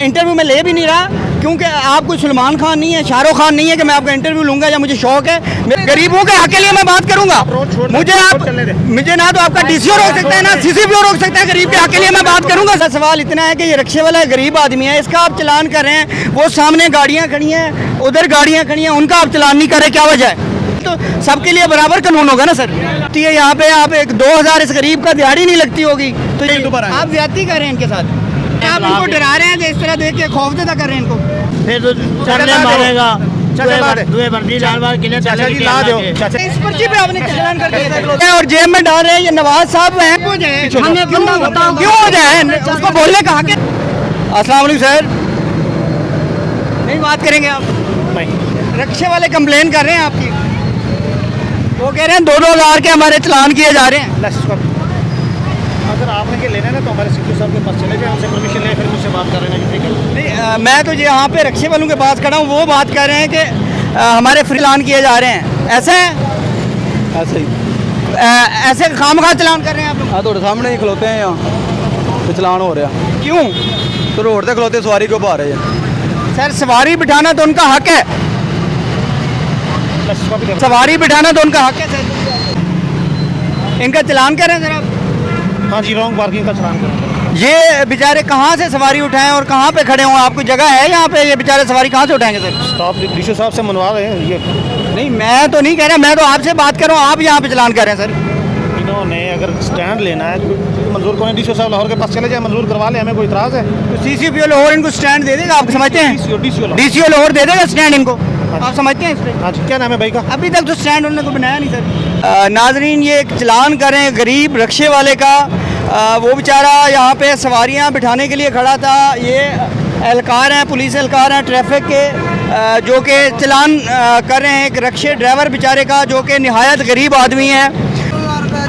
Interview में ले भी नहीं रहा क्योंकि आप कोई सलमान खान नहीं है, शाहरुख खान नहीं है कि मैं आपका इंटरव्यू लूंगा या मुझे शौक है। मैं गरीबों के हक के लिए मैं बात करूंगा। मुझे ना तो आपका डीसीओ रोक सकता है ना सीसीपीओ रोक सकता है। गरीब के हक के लिए मैं बात करूंगा। सर सवाल इतना है कि ये रिक्शे वाला गरीब आदमी है, इसका आप चलान कर रहे हैं। वो सामने गाड़ियाँ खड़ी हैं, उधर गाड़ियाँ खड़ी हैं, उनका आप चलान नहीं कर रहे, क्या वजह है? तो सबके लिए बराबर कानून होगा ना सर। यहाँ पे आप एक 2000 इस गरीब का दिहाड़ी नहीं लगती होगी तो आप ज्यादती कर रहे हैं इनके साथ। आप इनको डरा रहे हैं, इस तरह देख के खौफजदा कर रहे हैं इनको। फिर तो चलने मारेगा। इस पर्ची पे आपने चलान कर दिया और जेब में डाल रहे हैं। ये नवाज साहब हैं, क्यों हो जाए? उसको बोलने कहा के। अस्सलाम वालेकुम सर, नहीं बात करेंगे आप? रिक्शे वाले कंप्लेन कर रहे हैं आपकी। वो कह रहे हैं 2-2 हज़ार के हमारे चलान किए जा रहे हैं। अगर आपने के लेना है तो हमारे सीपी साहब के पास चले जाए, उनसे परमिशन ले, फिर मुझसे बात कर रहे हैं। ठीक है नहीं, मैं तो यहाँ पे रिक्शे वालों के पास खड़ा हूँ। वो बात कर रहे हैं कि हमारे फ्री चलान किए जा रहे हैं। ऐसा है? ऐसे ही ऐसे खामखा चलान कर रहे हैं आप लोग? हाँ, थोड़े सामने ही खलोते हैं यहाँ तो चलान हो रहा। क्यों? तो रोड पे खलोते सवारी को पा रहे हैं। सर सवारी बिठाना तो उनका हक है, सवारी बिठाना तो उनका हक है सर। इनका चलान करें सर आप। हाँ जी, रॉन्ग पार्किंग का चलान करें। ये बेचारे कहाँ से सवारी उठाएं और कहाँ पे खड़े हों? आपको जगह है यहाँ पे? ये बेचारे सवारी कहाँ से उठाएंगे सर? स्टॉप डीसी साहब से मनवा रहे हैं। ये नहीं, मैं तो नहीं कह रहा, मैं तो आपसे बात कर रहा हूँ। आप यहाँ पे चलान कर रहे हैं सर। इन्होंने अगर स्टैंड लेना है तो मंजूर को डीसी साहब लाहौर के पास चले जाए, मंजूर करवा ले, हमें कोई इतराज़ है? तो सीसीपीओ लाहौर इनको स्टैंड दे देगा, आप समझते हैं? डीसीओ लाहौर दे देगा स्टैंड इनको, आप समझते हैं इस पर? हाँ जी, क्या नाम है भाई का? अभी तक तो स्टैंड उन्होंने को बनाया नहीं सर। नाजरीन, ये एक चलान करें गरीब रिक्शे वाले का। वो बेचारा यहाँ पे सवारियाँ बिठाने के लिए खड़ा था। ये एहलकार हैं, पुलिस एहलकार हैं ट्रैफिक के, जो कि चलान कर रहे हैं एक रिक्शे ड्राइवर बेचारे का, जो कि निहायत गरीब आदमी है।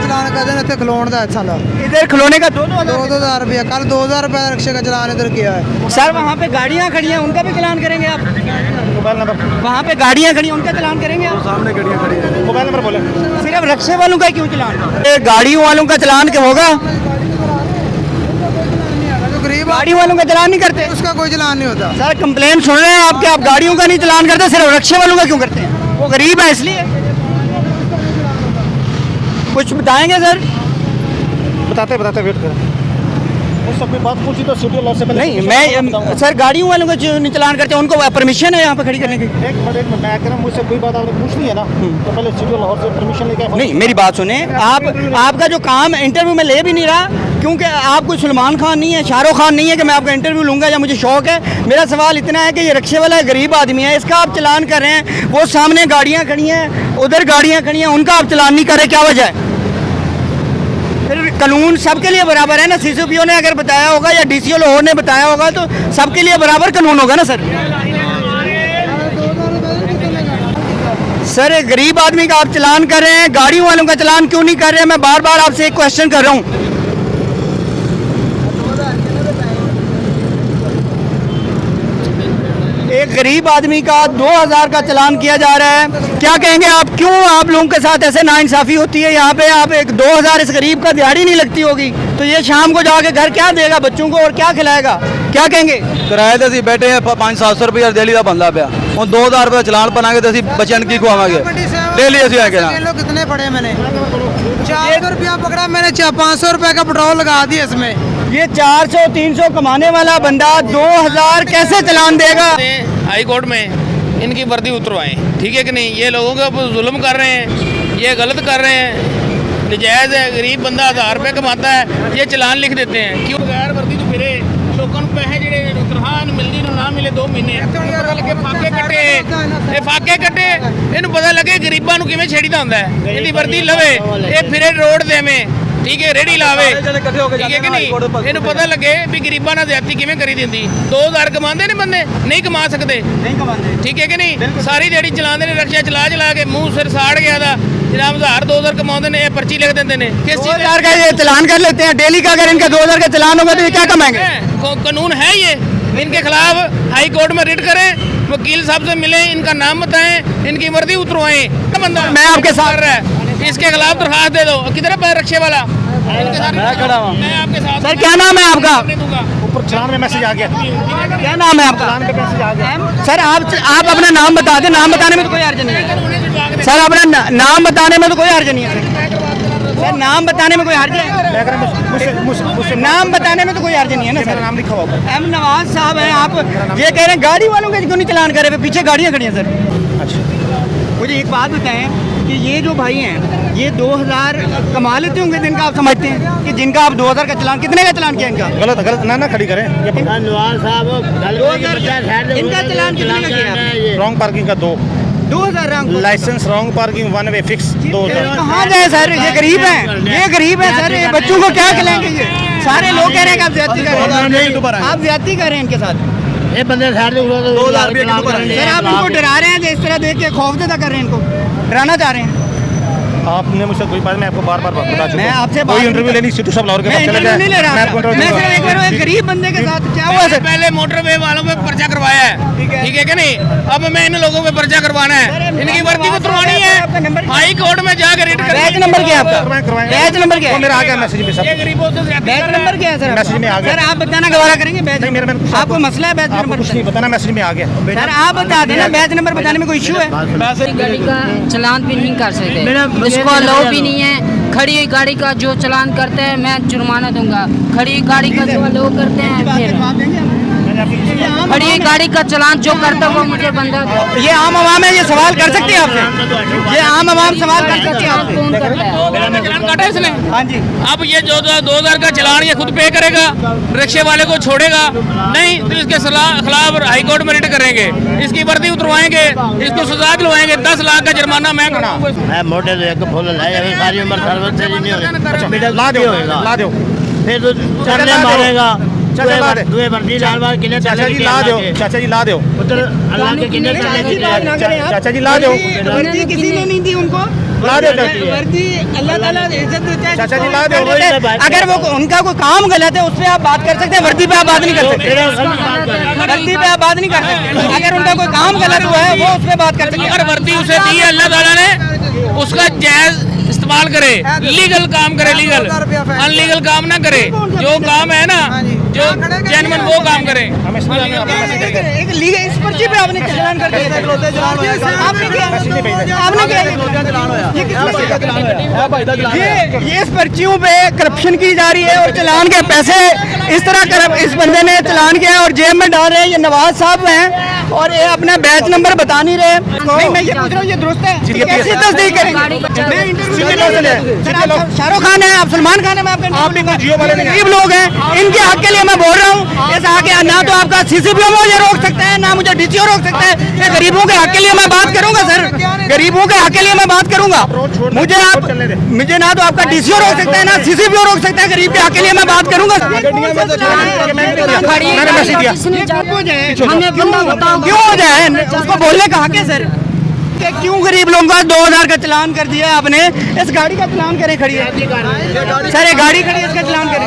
चलान कर देना इतने खिलौने का साला इधर खिलौने का 2-2 रुपया, कल 2000 रुपया रिक्शे का चलान इधर किया है। सर वहाँ पे गाड़ियाँ खड़ी हैं, उनका भी चलान करेंगे आप? Mobile number? वहाँ पे गाड़ियाँ खड़ी हैं, उनका चलान करेंगे आप? सामने गाड़ियाँ खड़ी हैं। मोबाइल नंबर बोले। सिर्फ रिक्शे वालों का क्यों चलान? गाड़ियों वालों का चलान क्या होगा? गरीब गाड़ी वालों का चलान नहीं करते? उसका कोई चलान नहीं होता। सर कंप्लेन सुन रहे हैं आपके, आप गाड़ियों का नहीं चलान करते, सिर्फ रिक्शे वालों का क्यों करते हैं? वो गरीब है इसलिए। कुछ बताएंगे सर? बताते वेट करें। उससे कोई बात पूछी तो सीपी लॉ से पहले नहीं, मैं सर गाड़ियों वालों का जो नहीं चलान करते उनको परमिशन है यहाँ पे खड़ी करने की? एक मिनट मैं कह रहा हूँ, मुझसे कोई बात आपने पूछनी है ना तो पहले सीपी लाहौर से परमिशन लेके। नहीं, मेरी बात सुने आप। आपका जो काम इंटरव्यू में ले भी नहीं रहा क्योंकि आप कोई सलमान खान नहीं है, शाहरुख खान नहीं है कि मैं आपका इंटरव्यू लूंगा या मुझे शौक है। मेरा सवाल इतना है कि ये रिक्शे वाला गरीब आदमी है, इसका आप चलान कर रहे हैं। वो सामने गाड़ियाँ खड़ी हैं, उधर गाड़ियाँ खड़ी हैं, उनका आप चलान नहीं कर रहे, क्या वजह है? फिर कानून सबके लिए बराबर है ना। सीसीपीओ ने अगर बताया होगा या डीसीओ लाहौर ने बताया होगा तो सबके लिए बराबर कानून होगा ना सर। सर एक गरीब आदमी का आप चलान कर रहे हैं, गाड़ियों वालों का चलान क्यों नहीं कर रहे हैं? मैं बार बार आपसे एक क्वेश्चन कर रहा हूँ। एक गरीब आदमी का 2000 का चलान किया जा रहा है, क्या कहेंगे आप? क्यों आप लोगों के साथ ऐसे नाइंसाफ़ी होती है? यहाँ पे आप एक 2000 इस गरीब का दिहाड़ी नहीं लगती होगी तो ये शाम को जाके घर क्या देगा बच्चों को और क्या खिलाएगा? क्या कहेंगे? किराए से अभी बैठे हैं 500-700 रुपया डेली का बंदा पे और 2000 रुपया चलान बनाएंगे तो अभी बच्चन की खुआवांगे डेली ऐसे आएंगे ना। लोग कितने पड़े? मैंने 400 रुपया पकड़ा, मैंने 500 रुपया का पेट्रोल लगा दिया इसमें। ये 400-300 कमाने वाला बंदा 2000 कैसे चलान देगा? हाई कोर्ट में इनकी वर्दी उतरवाएं, ठीक है कि नहीं? ये लोगों के ऊपर जुल्म कर रहे हैं, ये गलत कर रहे हैं, नजायज़ है। गरीब बंदा 1000 रुपये कमाता है, ये चलान लिख देते हैं। क्यों बगैर वर्दी तो फिरे लोगों को पैसे ਜਿਹੜੇ ਤਨਖਾਹ ਮਿਲਦੀ ਨੂੰ ਨਾ ਮਿਲੇ 2 ਮਹੀਨੇ ਪਤਾ ਲੱਗੇ ਫਾਕੇ ਕੱਟੇ ਇਹ ਫਾਕੇ ਕੱਟੇ ਇਹਨੂੰ ਪਤਾ ਲੱਗੇ ਗਰੀਬਾਂ ਨੂੰ ਕਿਵੇਂ ਛੇੜੀਦਾ ਹੁੰਦਾ ਹੈ। ਇਹਦੀ ਵਰਦੀ ਲਵੇ ਇਹ ਫਿਰੇ ਰੋਡ ਦੇਵੇਂ, ਠੀਕ ਹੈ, ਰੇੜੀ ਲਾਵੇ, ਠੀਕ ਹੈ ਕਿ ਨਹੀਂ? ਇਹਨੂੰ ਪਤਾ ਲੱਗੇ ਵੀ ਗਰੀਬਾਂ ਨਾਲ ਜ਼ਿਆਦਤੀ ਕਿਵੇਂ ਕਰੀ ਦਿੰਦੀ। 2000 ਕਮਾਉਂਦੇ ਨੇ ਬੰਦੇ, ਨਹੀਂ ਕਮਾ ਸਕਦੇ, नहीं कमाते। ठीक है कि नहीं? सारी दिहाड़ी चलाते हैं, रक्षा चला के मुंह सिर साड़ गया था जनाब। 1000-2000 कमाते हैं, ये पर्ची लिख देते हैं। किस चीज़ 2000 का ये चलान कर लेते हैं डेली का। अगर इनका 2000 का चलान होगा तो ये क्या कमाएंगे? कानून है ये। इनके खिलाफ हाई कोर्ट में रिट करें, वकील साहब से मिलें, इनका नाम बताएं, इनकी वर्दी उतरवाएं। बंदा मैं आपके साथ रहा है, इसके खिलाफ दरखास्त दे दो। किधर है रक्षे वाला? मैं खड़ा हूँ। मैं आपके साथ। सर क्या नाम है आपका? दूंगा। ऊपर चलान में मैसेज आ गया, क्या नाम है आपका? चलान पे मैसेज आ गया। सर आप अपना नाम बता दें, नाम बताने में तो कोई हर्ज नहीं है सर, अपना नाम बताने में तो कोई हर्ज नहीं है सर, नाम बताने में कोई हर्ज है? मैं कह रहा हूं, मुझसे नाम बताने में तो कोई हर्ज नहीं है ना मेरा सर। नाम लिखा हुआ है। एम नवाज साहब हैं, आप ये कह रहे हैं गाड़ी वालों के क्यों नहीं चलान कर रहे, पीछे गाड़ियाँ खड़ी हैं सर। अच्छा, मुझे एक बात बताएं कि ये जो भाई हैं ये 2000 कमा लेते होंगे दिन का, आप समझते हैं कि जिनका आप 2000 का चलान, कितने का चलान किया इनका? गलत ना खड़ी करें। ये नवाज साहब इनका चलान कितने का किया आपने? रॉन्ग पार्किंग का 2000 रंग licence, wrong parking, one way fix 2000। कहाँ गए सर, ये गरीब हैं, ये गरीब हैं सर, ये बच्चों को क्या खिलाएंगे? ये सारे लोग कह रहे हैं कि आप ज्यादती कर रहे हैं, आप ज्यादती कर रहे हैं इनके साथ। ये बंदे साइड से 2000 रुपये की दुकान है। सर आप इनको डरा रहे हैं, इस तरह देख के खौफजदा कर रहे हैं, इनको डराना चाह रहे हैं। आपने मुझसे कोई बात, मैं आपको बार बार बता चुका मैं हूं। आपसे कोई इंटरव्यू लेनी सिद्धू साहब लाहौर के मैं पास चले इंटरव्यू जाए, नहीं ले रहा मैं आपको था। मैं इंटरव्यू सिर्फ एक बार एक गरीब बंदे के साथ क्या हुआ मैंने सर? पहले मोटरवे वालों पे पर्चा करवाया है, ठीक है कि नहीं? अब मैं इन लोगों पे पर्चा करवाना है, इनकी वर्दी उतरवानी है, हाई कोर्ट में जाकर रेड कर। बैच नंबर क्या है आपका? करवाएंगे। बैच नंबर क्या वो है? मेरा आ गया मैसेज में सब। ये गरीबों से ज्यादती बैच कर रहा है। नंबर क्या है सर? मैसेज में आ गया। सर आप बताना गवारा करेंगे बैच नहीं, मेरे नंबर? में आपको मसला है बैच आपको नंबर? कुछ नहीं बताना, मैसेज में आ गया। सर आप बता देना बैच नंबर बताने में कोई इशू है? गाड़ी का चलान भी नहीं कर सकते, उसको अलाउ भी नहीं है। खड़ी हुई गाड़ी का जो चलान करते हैं मैं जुर्माना दूंगा, खड़ी हुई गाड़ी का जो अलाउ करते हैं फिर खड़ी हुई गाड़ी का चलान जो करता है वो मुझे बंदा। ये आम आवाम है, ये सवाल कर सकती है आपसे? ये आम आवाम सवाल कर सकती है आपसे? कौन करता है? चलान काटा इसने। हाँ जी। अब ये जो 2000 का चलान ये खुद पे करेगा, रिक्शे वाले को छोड़ेगा नहीं तो इसके खिलाफ हाई कोर्ट में रिट करेंगे, इसकी वर्दी उतरवाएंगे, इसको सजा दिलवाएंगे, 10 लाख का जुर्माना मैं कराऊंगा। मैं मोटे तो एक फुल है, सारी उम्र सर्विस से नहीं होगी। ला दो, ला दो। फिर तो चढ़ने मारेगा। चाचा ला दे। दुए वर्दी लाल बार किने चाचा जी ला दो, चाचा जी ला दो, उधर अल्लाह के किने चाचा जी ला दो, वर्दी किसी ने नहीं दी उनको, ला दो। वर्दी अल्लाह ताला इज्जत देता है। चाचा जी ला दो। अगर वो उनका कोई काम गलत है उस पर आप बात कर सकते हैं, वर्दी पे आप बात नहीं कर सकते, वर्दी पे आप बात नहीं कर सकते। अगर उनका कोई काम गलत हुआ है वो उस पर बात कर सकते हैं। अगर वर्दी उसे दी है अल्लाह ताला ने, उसका जायज इस्तेमाल करे, लीगल काम करे, लीगल अनलीगल काम ना करे। जो काम है ना, जो जेन्युइन वो काम करे। एक लीगल इस पर्ची पे आपने चलान कर दिया, आपने किया, आपने किया। ये इस पर्चियों पे करप्शन की जा रही है और चलान के पैसे इस तरह इस बंदे ने चलान किया और जेब में डाल रहे हैं। ये नवाज साहब हैं और ये अपना बैच नंबर बता नहीं रहे। नहीं मैं ये पूछ रहा हूँ ये दुरुस्त है? कैसे तस्दीक करेंगे? मैं इंटरव्यू सर आप शाहरुख खान है, आप सलमान खान है, मैं आपका गरीब लोग हैं, इनके हक के लिए मैं बोल रहा हूँ। ऐसा आके ना तो आपका सीसीपीओ मुझे रोक सकता है, ना मुझे डीसीओ रोक सकता है। ये गरीबों के हक के लिए मैं बात करूंगा सर, गरीबों के हक के लिए मैं बात करूंगा। मुझे ना तो आपका डीसीओ रोक सकता है, ना सीसीपीओ रोक सकता है। गरीब के हक के लिए मैं बात करूंगा। हमें बंदा बताओ क्यों हो जाए, उसको बोलने का हक है सर। क्यों गरीब लोगों का 2000 का चलान कर दिया आपने? इस गाड़ी का चलान करें, खड़ी है सर, ये गाड़ी खड़ी है, इसका चलान करें।